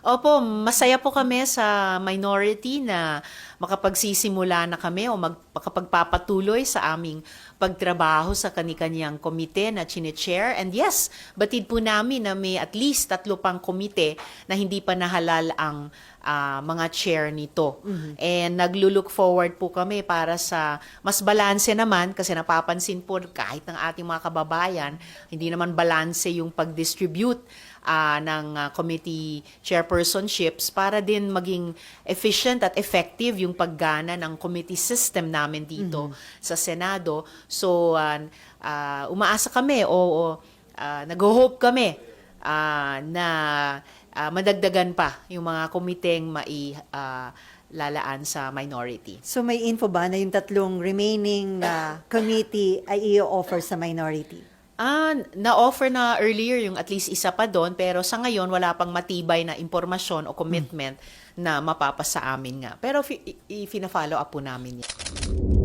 Opo, masaya po kami sa minority na makapagsisimula na kami o makapagpapatuloy sa aming pagtrabaho sa kani-kanyang komite na chine-chair. And yes, batid po namin na may at least 3 pang komite na hindi pa nahalal ang mga chair nito. And naglo-look forward po kami para sa mas balanse naman kasi napapansin po kahit ng ating mga kababayan, hindi naman balanse yung pag-distribute ng committee chairpersonships para din maging efficient at effective yung paggana ng committee system namin dito sa Senado. So, umaasa kami o nag-hope kami na madagdagan pa yung mga komiteng lalaan sa minority. So may info ba na yung 3 remaining committee ay i-offer sa minority? Na-offer na earlier yung at least isa pa doon, pero sa ngayon wala pang matibay na impormasyon o commitment na mapapasa amin nga. Pero i-follow up po namin yan.